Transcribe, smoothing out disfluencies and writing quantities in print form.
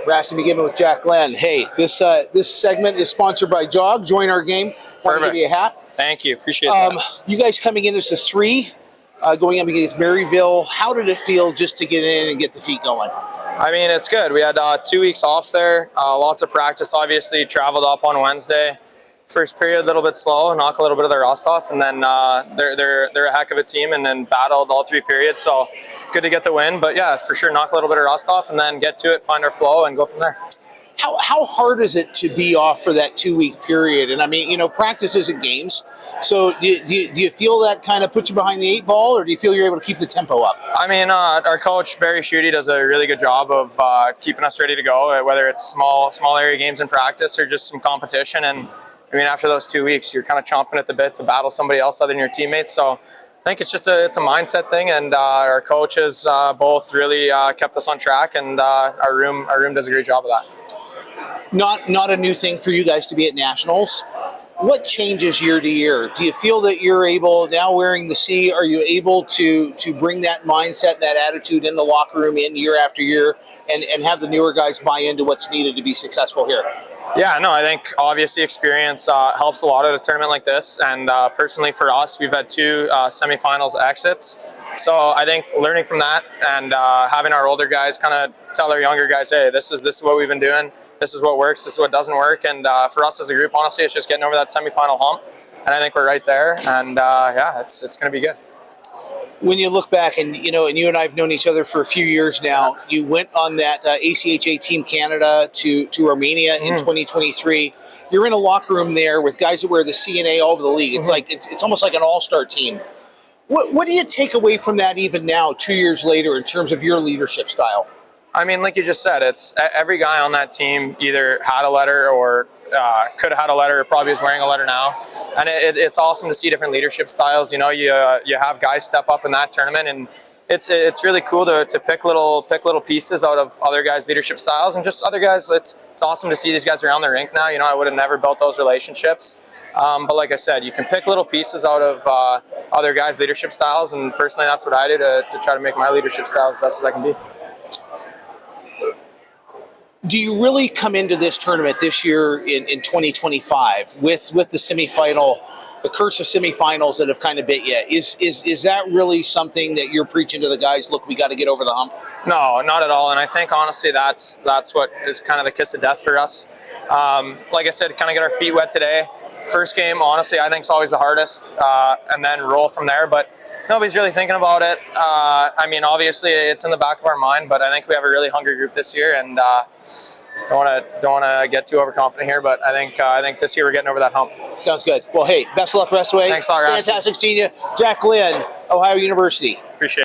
Rasty McGibbon with Jack Glen. Hey, this segment is sponsored by Jog. Join our game. Want to give you a hat. Thank you. Appreciate that. You guys coming in as the 3, going up against Maryville. How did it feel just to get in and get the feet going? I mean, it's good. We had 2 weeks off there. Lots of practice, obviously. Traveled up on Wednesday. First period, a little bit slow, knock a little bit of their rust off, and then they're a heck of a team, and then battled all 3 periods. So good to get the win, but yeah, for sure, knock a little bit of rust off, and then get to it, find our flow, and go from there. How hard is it to be off for that 2-week period? And I mean, practice isn't games. So do you feel that kind of puts you behind the 8 ball, or do you feel you're able to keep the tempo up? I mean, our coach, Barry Schutte, does a really good job of keeping us ready to go, whether it's small area games in practice or just some competition. And I mean, after those 2 weeks, you're kind of chomping at the bit to battle somebody else other than your teammates. So I think it's just it's a mindset thing, and our coaches both really kept us on track, and our room does a great job of that. Not a new thing for you guys to be at nationals. What changes year to year? Do you feel that you're able, now wearing the C, are you able to bring that mindset, that attitude in the locker room in year after year, and have the newer guys buy into what's needed to be successful here? Yeah, no, I think obviously experience helps a lot at a tournament like this, and personally for us, we've had 2 semifinals exits. So I think learning from that and having our older guys kind of tell our younger guys, hey, this is what we've been doing, this is what works, this is what doesn't work, and for us as a group, honestly, it's just getting over that semifinal hump, and I think we're right there, and yeah, it's going to be good. When you look back, and you and I have known each other for a few years now, you went on that ACHA Team Canada to Armenia in 2023. You're in a locker room there with guys that wear the CNA all over the league. It's like it's almost like an all-star team. What do you take away from that even now, 2 years later, in terms of your leadership style? I mean, like you just said, it's every guy on that team either had a letter or could have had a letter, or probably is wearing a letter now. And it's awesome to see different leadership styles. You have guys step up in that tournament, and it's really cool to pick little pieces out of other guys' leadership styles, and just other guys. It's awesome to see these guys around the rink now. I would have never built those relationships. But like I said, you can pick little pieces out of other guys' leadership styles, and personally, that's what I do to try to make my leadership style as best as I can be. Do you really come into this tournament this year in 2025 with the semifinal, the curse of semifinals that have kind of bit you? Is that really something that you're preaching to the guys? Look, we got to get over the hump. No, not at all. And I think honestly, that's what is kind of the kiss of death for us. Like I said, kind of get our feet wet today. First game, honestly, I think is always the hardest, and then roll from there. But nobody's really thinking about it. I mean, obviously, it's in the back of our mind, but I think we have a really hungry group this year, and don't want to get too overconfident here. But I think this year we're getting over that hump. Sounds good. Well, hey, best of luck the rest of the way. Thanks a lot, guys. Fantastic seeing you, Jack Glen, Ohio University. Appreciate it.